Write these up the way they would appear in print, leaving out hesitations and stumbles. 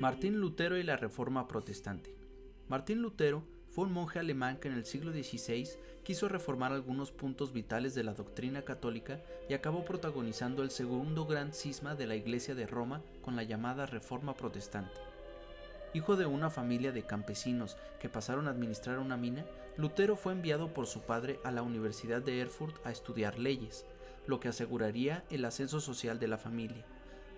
Martín Lutero y la Reforma Protestante. Martín Lutero fue un monje alemán que en el siglo XVI quiso reformar algunos puntos vitales de la doctrina católica y acabó protagonizando el segundo gran cisma de la Iglesia de Roma con la llamada Reforma Protestante. Hijo de una familia de campesinos que pasaron a administrar una mina, Lutero fue enviado por su padre a la Universidad de Erfurt a estudiar leyes, lo que aseguraría el ascenso social de la familia.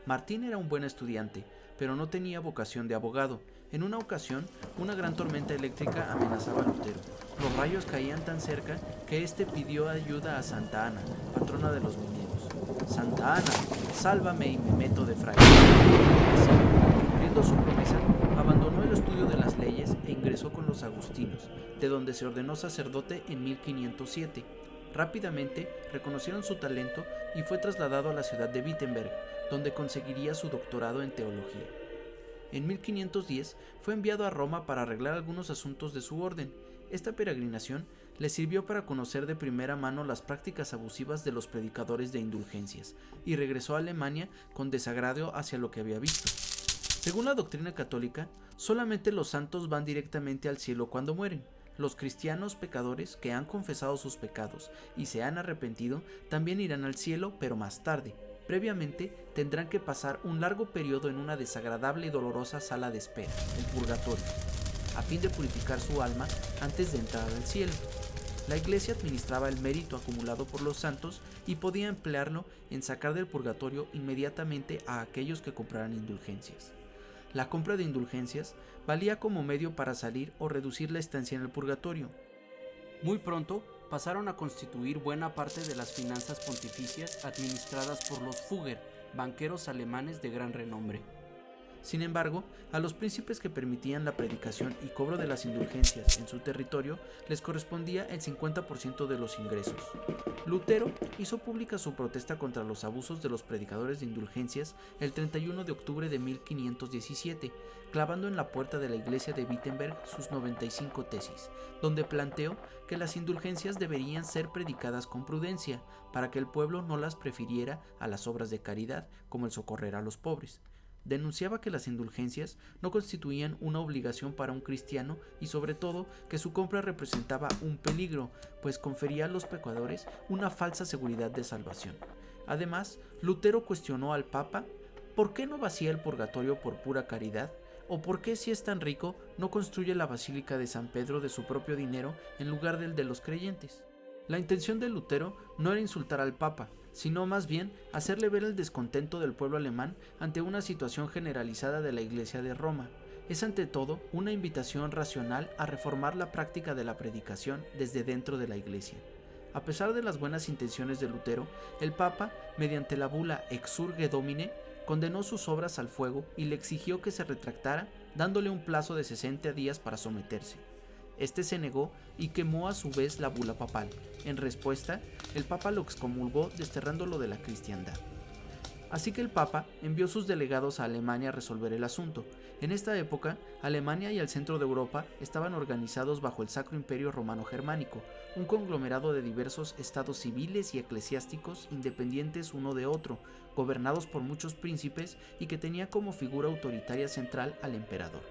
Martín era un buen estudiante, pero no tenía vocación de abogado. En una ocasión, una gran tormenta eléctrica amenazaba a Lutero. Los rayos caían tan cerca que éste pidió ayuda a Santa Ana, patrona de los mineros. «Santa Ana, sálvame y me meto de fraile». Así, cumpliendo su promesa, abandonó el estudio de las leyes e ingresó con los agustinos, de donde se ordenó sacerdote en 1507. Rápidamente reconocieron su talento y fue trasladado a la ciudad de Wittenberg, donde conseguiría su doctorado en teología. En 1510 fue enviado a Roma para arreglar algunos asuntos de su orden. Esta peregrinación le sirvió para conocer de primera mano las prácticas abusivas de los predicadores de indulgencias, y regresó a Alemania con desagrado hacia lo que había visto. Según la doctrina católica, solamente los santos van directamente al cielo cuando mueren. Los cristianos pecadores que han confesado sus pecados y se han arrepentido también irán al cielo, pero más tarde. Previamente tendrán que pasar un largo periodo en una desagradable y dolorosa sala de espera, el purgatorio, a fin de purificar su alma antes de entrar al cielo. La Iglesia administraba el mérito acumulado por los santos y podía emplearlo en sacar del purgatorio inmediatamente a aquellos que compraran indulgencias. La compra de indulgencias valía como medio para salir o reducir la estancia en el purgatorio. Muy pronto pasaron a constituir buena parte de las finanzas pontificias administradas por los Fugger, banqueros alemanes de gran renombre. Sin embargo, a los príncipes que permitían la predicación y cobro de las indulgencias en su territorio les correspondía el 50% de los ingresos. Lutero hizo pública su protesta contra los abusos de los predicadores de indulgencias el 31 de octubre de 1517, clavando en la puerta de la iglesia de Wittenberg sus 95 tesis, donde planteó que las indulgencias deberían ser predicadas con prudencia, para que el pueblo no las prefiriera a las obras de caridad como el socorrer a los pobres. Denunciaba que las indulgencias no constituían una obligación para un cristiano y sobre todo que su compra representaba un peligro, pues confería a los pecadores una falsa seguridad de salvación. Además, Lutero cuestionó al Papa ¿por qué no vacía el purgatorio por pura caridad? ¿O por qué, si es tan rico, no construye la Basílica de San Pedro de su propio dinero en lugar del de los creyentes? La intención de Lutero no era insultar al Papa, sino más bien hacerle ver el descontento del pueblo alemán ante una situación generalizada de la Iglesia de Roma. Es ante todo una invitación racional a reformar la práctica de la predicación desde dentro de la Iglesia. A pesar de las buenas intenciones de Lutero, el Papa, mediante la bula Exsurge Domine, condenó sus obras al fuego y le exigió que se retractara, dándole un plazo de 60 días para someterse. Este se negó y quemó a su vez la bula papal. En respuesta, el Papa lo excomulgó, desterrándolo de la cristiandad. Así que el Papa envió sus delegados a Alemania a resolver el asunto. En esta época, Alemania y el centro de Europa estaban organizados bajo el Sacro Imperio Romano Germánico, un conglomerado de diversos estados civiles y eclesiásticos independientes uno de otro, gobernados por muchos príncipes y que tenía como figura autoritaria central al emperador.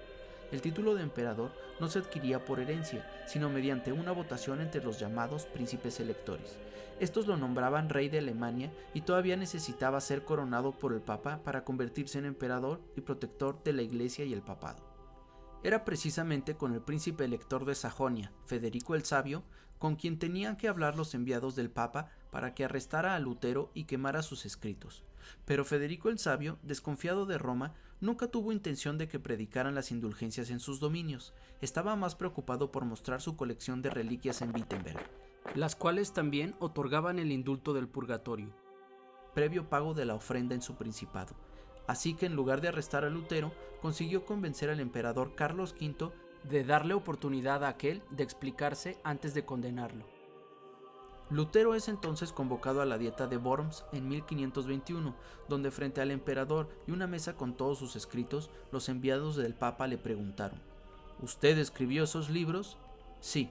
El título de emperador no se adquiría por herencia, sino mediante una votación entre los llamados príncipes electores. Estos lo nombraban rey de Alemania y todavía necesitaba ser coronado por el Papa para convertirse en emperador y protector de la Iglesia y el papado. Era precisamente con el príncipe elector de Sajonia, Federico el Sabio, con quien tenían que hablar los enviados del Papa para que arrestara a Lutero y quemara sus escritos. Pero Federico el Sabio, desconfiado de Roma, nunca tuvo intención de que predicaran las indulgencias en sus dominios. Estaba más preocupado por mostrar su colección de reliquias en Wittenberg, las cuales también otorgaban el indulto del purgatorio, previo pago de la ofrenda en su principado. Así que en lugar de arrestar a Lutero, consiguió convencer al emperador Carlos V de darle oportunidad a aquel de explicarse antes de condenarlo. Lutero es entonces convocado a la Dieta de Worms en 1521, donde frente al emperador y una mesa con todos sus escritos, los enviados del Papa le preguntaron: ¿usted escribió esos libros? Sí.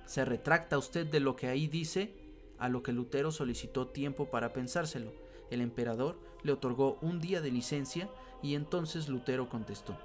¿Se retracta usted de lo que ahí dice? A lo que Lutero solicitó tiempo para pensárselo. El emperador le otorgó un día de licencia y entonces Lutero contestó: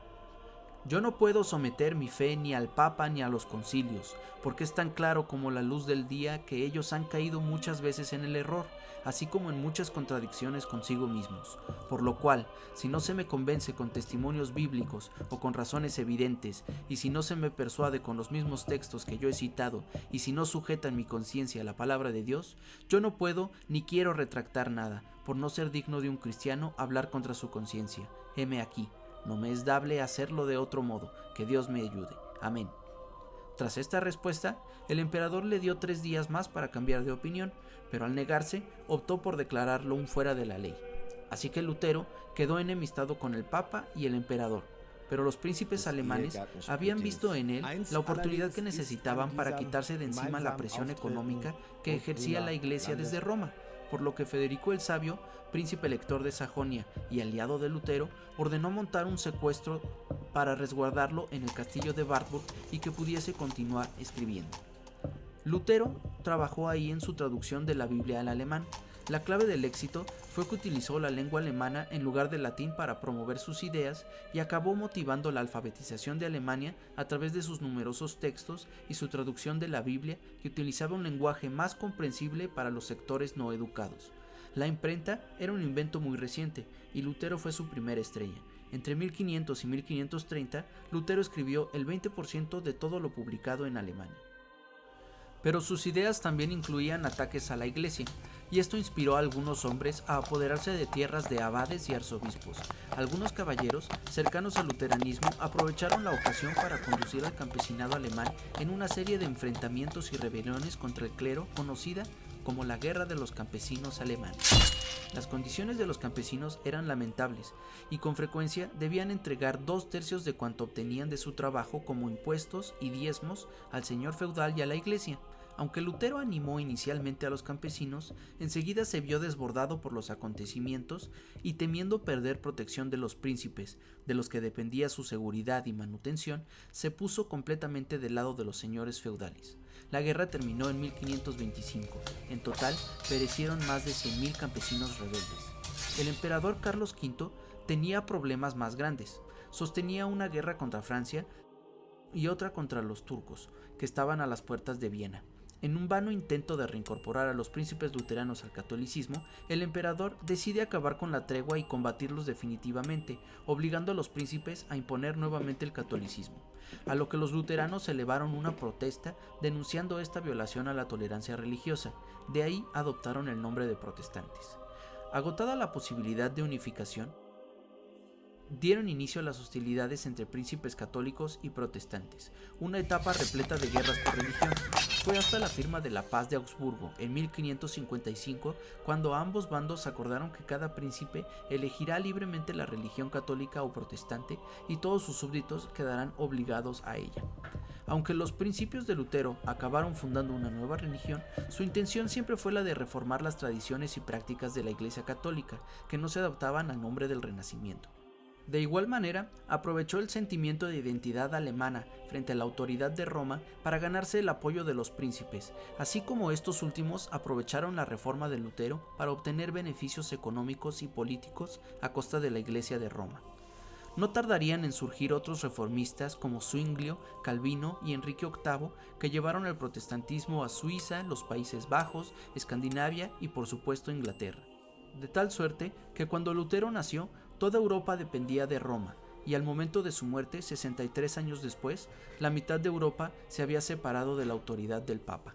yo no puedo someter mi fe ni al Papa ni a los concilios, porque es tan claro como la luz del día que ellos han caído muchas veces en el error, así como en muchas contradicciones consigo mismos. Por lo cual, si no se me convence con testimonios bíblicos o con razones evidentes, y si no se me persuade con los mismos textos que yo he citado, y si no sujeta en mi conciencia la palabra de Dios, yo no puedo ni quiero retractar nada, por no ser digno de un cristiano hablar contra su conciencia. Heme aquí. No me es dable hacerlo de otro modo, que Dios me ayude. Amén. Tras esta respuesta, el emperador le dio 3 días más para cambiar de opinión, pero al negarse, optó por declararlo un fuera de la ley. Así que Lutero quedó enemistado con el Papa y el emperador, pero los príncipes alemanes habían visto en él la oportunidad que necesitaban para quitarse de encima la presión económica que ejercía la Iglesia desde Roma, por lo que Federico el Sabio, príncipe elector de Sajonia y aliado de Lutero, ordenó montar un secuestro para resguardarlo en el castillo de Wartburg y que pudiese continuar escribiendo. Lutero trabajó ahí en su traducción de la Biblia al alemán. La clave del éxito fue que utilizó la lengua alemana en lugar del latín para promover sus ideas y acabó motivando la alfabetización de Alemania a través de sus numerosos textos y su traducción de la Biblia, que utilizaba un lenguaje más comprensible para los sectores no educados. La imprenta era un invento muy reciente y Lutero fue su primera estrella. Entre 1500 y 1530, Lutero escribió el 20% de todo lo publicado en Alemania. Pero sus ideas también incluían ataques a la Iglesia, y esto inspiró a algunos hombres a apoderarse de tierras de abades y arzobispos. Algunos caballeros, cercanos al luteranismo, aprovecharon la ocasión para conducir al campesinado alemán en una serie de enfrentamientos y rebeliones contra el clero conocida como la Guerra de los Campesinos Alemanes. Las condiciones de los campesinos eran lamentables y con frecuencia debían entregar 2/3 de cuanto obtenían de su trabajo como impuestos y diezmos al señor feudal y a la Iglesia. Aunque Lutero animó inicialmente a los campesinos, enseguida se vio desbordado por los acontecimientos y temiendo perder protección de los príncipes, de los que dependía su seguridad y manutención, se puso completamente del lado de los señores feudales. La guerra terminó en 1525. En total, perecieron más de 100.000 campesinos rebeldes. El emperador Carlos V tenía problemas más grandes. Sostenía una guerra contra Francia y otra contra los turcos, que estaban a las puertas de Viena. En un vano intento de reincorporar a los príncipes luteranos al catolicismo, el emperador decide acabar con la tregua y combatirlos definitivamente, obligando a los príncipes a imponer nuevamente el catolicismo, a lo que los luteranos elevaron una protesta denunciando esta violación a la tolerancia religiosa. De ahí adoptaron el nombre de protestantes. Agotada la posibilidad de unificación, dieron inicio a las hostilidades entre príncipes católicos y protestantes, una etapa repleta de guerras por religión. Fue hasta la firma de la Paz de Augsburgo en 1555 cuando ambos bandos acordaron que cada príncipe elegirá libremente la religión católica o protestante y todos sus súbditos quedarán obligados a ella. Aunque los principios de Lutero acabaron fundando una nueva religión, su intención siempre fue la de reformar las tradiciones y prácticas de la Iglesia católica, que no se adaptaban al nombre del Renacimiento. De igual manera, aprovechó el sentimiento de identidad alemana frente a la autoridad de Roma para ganarse el apoyo de los príncipes, así como estos últimos aprovecharon la reforma de Lutero para obtener beneficios económicos y políticos a costa de la Iglesia de Roma. No tardarían en surgir otros reformistas como Zwinglio, Calvino y Enrique VIII, que llevaron el protestantismo a Suiza, los Países Bajos, Escandinavia y por supuesto Inglaterra. De tal suerte que cuando Lutero nació, toda Europa dependía de Roma, y al momento de su muerte, 63 años después, la mitad de Europa se había separado de la autoridad del Papa.